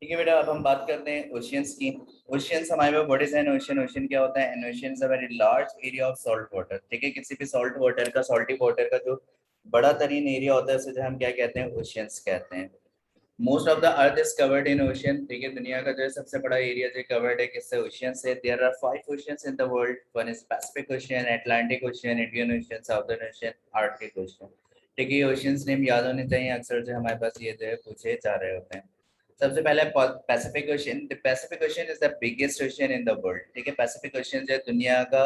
ठीक है बेटा, अब हम बात करते हैं ओशियंस की। ओशियंस हमारे पास what is an ocean? Ocean क्या होता है? An ocean is a very large area of salt water. ठीक है, किसी भी सॉल्ट वाटर का, सॉल्टी वाटर का जो बड़ा तरीन एरिया होता है उसे जो हम क्या कहते हैं? ओशियंस कहते हैं। Most of the earth is covered in ocean. ठीक है, दुनिया का जो है सबसे बड़ा एरिया जो कवर्ड है किससे? ओशियन से। There are 5 oceans in the world. One is Pacific ocean, Atlantic ocean, Indian ocean, southern ocean, Arctic ocean. ठीक है, ये ओशियंस नेम याद होने चाहिए, अक्सर जो हमारे पास ये जो है पूछे जा रहे होते हैं। सबसे पहले Pacific ocean. The Pacific ocean is the biggest ocean in the world. ठीक है, पैसिफिक ओशियन जो है दुनिया का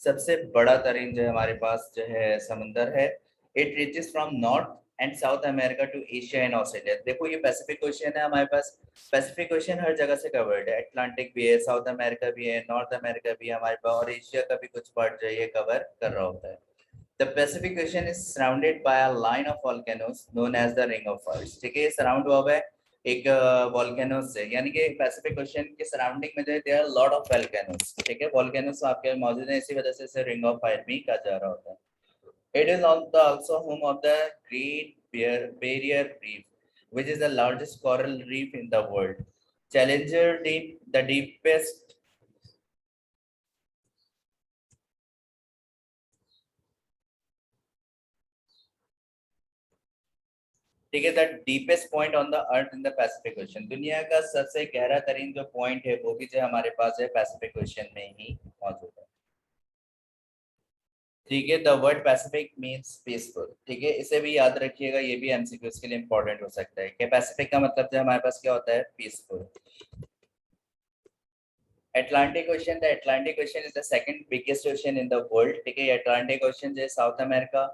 सबसे बड़ा तरीन जो है हमारे पास जो है समुंदर है। It reaches from north and south America to Asia and Australia. देखो ये पैसिफिक ओशियन है हमारे पास। पैसिफिक ओशियन हर जगह से कवर्ड है, अटलांटिक भी है, साउथ अमेरिका भी है, नॉर्थ अमेरिका भी है हमारे पास, और एशिया का भी कुछ पार्ट जो है ये कवर कर रहा होता है। The Pacific ocean is surrounded by a line of volcanoes known as the ring of fire. ठीक है, ये सराउंड हुआ हुआ है एक वोल्केनोस से, यानी कि पैसिफिक ओशियन के सराउंडिंग में जो है there are lot of volcanoes. ठीक है, वोल्केनोस आपके मौजूद है, इसी वजह से इसे रिंग ऑफ फायर भी कहा जा रहा होता है। It is also home of the Great Barrier Reef, which is the largest coral reef in the world. Challenger Deep, the deepest. ठीक है, the deepest point on the earth in the Pacific ocean. दुनिया का सबसे गहरा तरीन जो point है वो भी जो हमारे पास है पैसिफिक ओशन में ही मौजूद है। ठीक है, the word Pacific means peaceful. ठीक है, इसे भी याद रखिएगा, ये भी एमसीक्यूज के लिए इंपॉर्टेंट हो सकता है कि पैसिफिक का मतलब जो हमारे पास क्या होता है? Peaceful. Atlantic Ocean, the Atlantic Ocean is the second biggest ocean in the world। ठीक है, अटलांटिक ओशन जो है साउथ अमेरिका,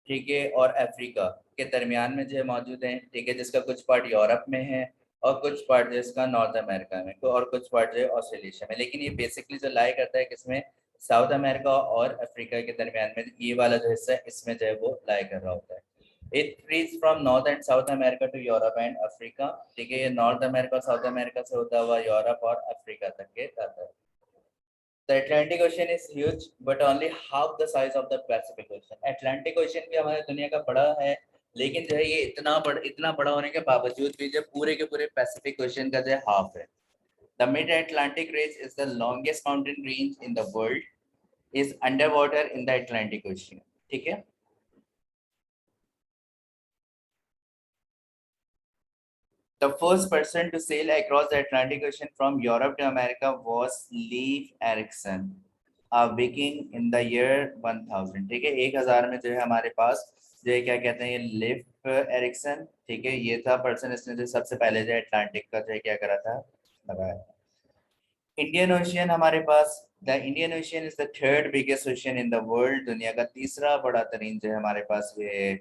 ठीक है, और अफ्रीका के दरमियान में जो है मौजूद है। ठीक है, जिसका कुछ पार्ट यूरोप में है और कुछ पार्ट जो इसका नॉर्थ अमेरिका में, और कुछ पार्ट जो है ऑस्ट्रेलिया में, लेकिन ये बेसिकली जो लाई करता है किसमें? साउथ अमेरिका और अफ्रीका के दरमियान में, ये वाला जो हिस्सा है इसमें जो है वो लाई कर रहा होता है। It reach from north and south America to Europe and Africa. ठीक है, ये नॉर्थ अमेरिका और साउथ अमेरिका से होता हुआ यूरोप और अफ्रीका तक के जाता है। The Atlantic Ocean is huge, but only half the size of the Pacific Ocean। Atlantic Ocean भी हमारे दुनिया का बड़ा है, लेकिन जो है ये इतना बड़ा होने के बावजूद भी जो पूरे के पूरे पैसिफिक ओशन का जो है हाफ है। The Mid-Atlantic Ridge is the longest mountain range in the world, is underwater in the Atlantic Ocean। ठीक है, the first person to sail across the Atlantic Ocean from Europe to America was Leif Erikson, a Viking in the year 1000। ठीक है, 1000 में जो है हमारे पास जो है क्या कहते हैं, ये लिफ एरिक्सन। ठीक है, ये था पर्सन, इसने जो सबसे पहले जो है अटलांटिक का जो है क्या करा था? लगाया। इंडियन ओशियन हमारे पास, the Indian Ocean is the third biggest ocean in the world. दुनिया का तीसरा बड़ा तरीन जो है हमारे पास ये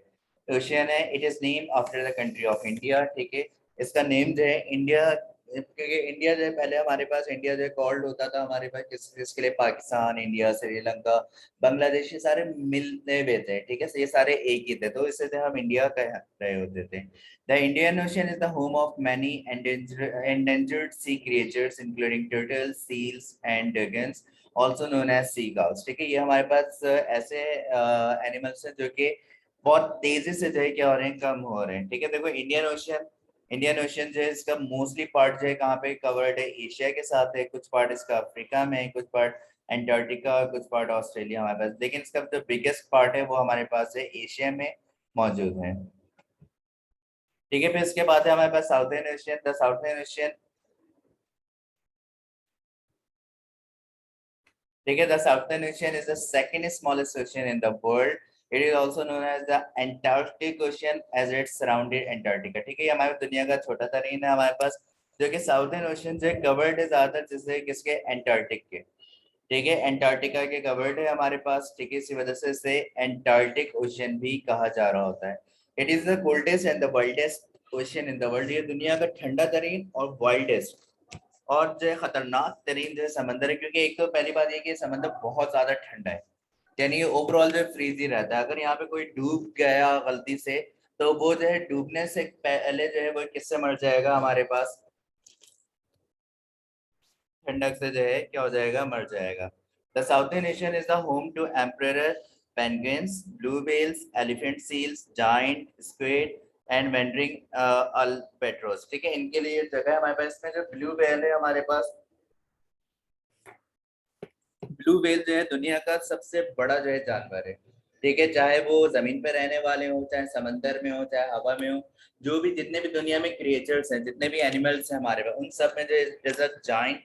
ओशियन है। It is name after the country of India. ठीक है, इसका नेम जो है इंडिया, क्योंकि इंडिया जो है पहले हमारे पास इंडिया जो है कॉल्ड होता था हमारे पास किसके लिए? पाकिस्तान, इंडिया, श्रीलंका, बांग्लादेश, ये सारे मिलते हुए थे। ठीक है, ये सारे एक ही थे, तो इसे जो हम इंडिया कह रहे होते थे। The Indian Ocean is the home of many endangered sea creatures, including turtles, seals, and dugongs, also known as seagulls। ठीक है, ये हमारे पास ऐसे एनिमल्स हैं जो कि बहुत तेजी से जो है क्या हो रहे हैं? कम हो रहे हैं। ठीक है, देखो इंडियन ओशियन जो है इसका मोस्टली पार्ट जो है कहाँ पे कवर्ड है? एशिया के साथ है, कुछ पार्ट इसका अफ्रीका में है, कुछ पार्ट एंटार्क्टिका और कुछ पार्ट ऑस्ट्रेलिया हमारे पास, लेकिन इसका जो बिगेस्ट पार्ट है वो हमारे पास है एशिया में मौजूद है। ठीक है, फिर इसके बाद है हमारे पास Southern Ocean. The Southern Ocean, ठीक है, the Southern Ocean is the second smallest ocean in the world. It is also known as the Antarctic Ocean as it surrounded Antarctica. ठीक है, ये हमारी दुनिया का छोटा तरीन है हमारे पास, जो कि साउथर्न ओशियन जो कवर्ड है ज्यादातर जिससे किसके? एंटार्क्टिक के। ठीक है, एंटार्क्टिका के कवर्ड है हमारे पास। ठीक है, इसी वजह से इसे एंटार्क्टिक ओशियन भी कहा जा रहा होता है। It is the coldest and the wildest ocean in the world. ये दुनिया का ठंडा तरीन और वाइल्डेस्ट और जो है खतरनाक तरीन जो है समंदर है, क्योंकि एक तो पहली बात ये कि समंदर बहुत ज्यादा ठंडा है, यानी ये ओवरऑल जो है फ्रीज ही रहता है। अगर यहाँ पे कोई डूब गया गलती से, तो वो जो है डूबने से पहले जो है वो किससे मर जाएगा? हमारे पास ठंडक से जो है क्या हो जाएगा? मर जाएगा। The Southern Ocean is the home to emperor penguins, blue whales, elephant seals, giant squid, and wandering albatross, ठीक है, इनके लिए जगह है हमारे पास। इसमें जो ब्लू व्हेल है हमारे पास, ब्लू व्हेल जो है दुनिया का सबसे बड़ा जो है जानवर है, ठीक है, चाहे वो जमीन पे रहने वाले हो, चाहे समंदर में हो, चाहे हवा में हो, जो भी जितने भी दुनिया में क्रिएचर्स हैं, जितने भी एनिमल्स हैं हमारे पास, उन सब में जो इज अ जाइंट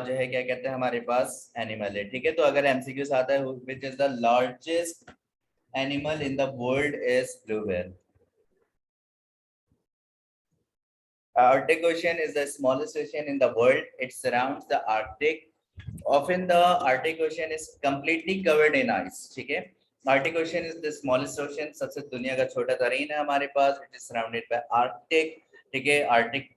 जो है क्या कहते हैं हमारे पास एनिमल है, ठीक है। तो अगर एमसीक्यूज आता है which is the largest animal in the world is blue whale. Arctic Ocean is the smallest ocean in the world. It surrounds the Arctic. Often the Arctic Ocean is completely covered in ice, ठीक है। Arctic Ocean is the smallest ocean, सबसे दुनिया का छोटा तरीन है हमारे पास। It is surrounded by Arctic, ठीक है। Arctic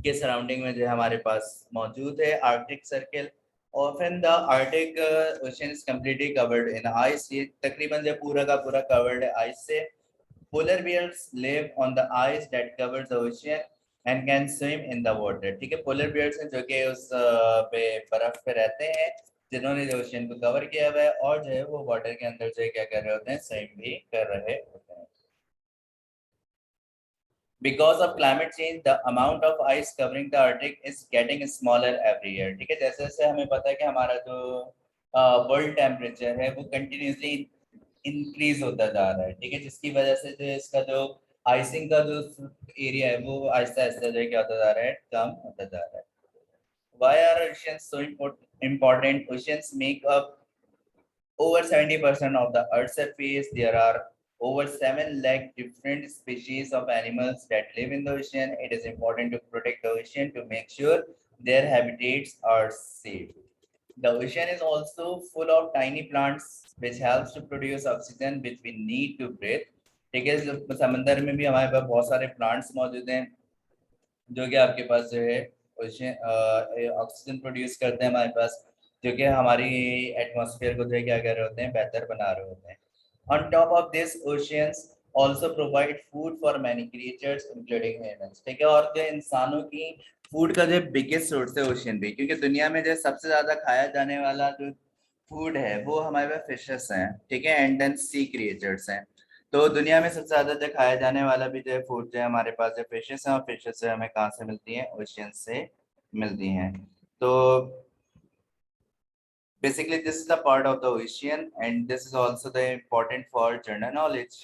के सराउंडिंग में जो है हमारे पास मौजूद है Arctic circle. Often the Arctic Ocean is completely covered in ice. ये तकरीबन जो पूरा का पूरा covered है ice से। Polar bears live on the ice that covers the ocean and can swim in the water, ठीक है। पोलर बियर्स हैं जो कि उस पे बर्फ पे रहते हैं, जिन्होंने जो ओशियन को कवर किया हुआ है, और जो है वो वाटर के अंदर जो है क्या कर रहे होते हैं, स्विम भी कर रहे होते हैं। Because of climate change, the amount of ice covering the Arctic is getting smaller every year, ठीक है। जैसे जैसे हमें पता है कि हमारा जो वर्ल्ड टेम्परेचर है वो कंटिन्यूसली इंक्रीज होता जा रहा है, ठीक है, जिसकी वजह से जो इसका जो आइसिंग का जो एरिया है वो आहिस्ता आहिस्ता जो है क्या होता जा रहा है, कम होता जा रहा है। Why are oceans so important? Oceans make up over 70% of the Earth's surface. There are over 7 lakh different species of animals that live in the ocean. It is important to protect the ocean to make sure their habitats are safe. The ocean is also full of tiny plants which helps to produce oxygen which we need to breathe. ठीक है, समंदर में भी हमारे पास बहुत सारे plants मौजूद हैं जो कि आपके पास जो है ऑक्सीजन प्रोड्यूस करते हैं हमारे पास, जो कि हमारी एटमॉस्फेयर को जो है क्या कर रहे होते हैं, बेहतर बना रहे होते हैं। On top of this oceans also provide food for many creatures including humans, ठीक है। और जो इंसानों की फूड का जो बिगेस्ट सोर्स है ओशियन भी, क्योंकि दुनिया में जो सबसे ज्यादा खाया जाने वाला जो फूड है वो हमारे पास फिशेस हैं, ठीक है, एंड देन सी क्रिएचर्स हैं। तो दुनिया में सबसे ज्यादा जो खाया जाने वाला भी जो है फूड जो है हमारे पास जो फिशेस हैं, और फिशेस से हमें कहाँ से मिलती हैं, ओशियन से मिलती हैं। तो basically this is the part of the ocean and this is also the important for general knowledge.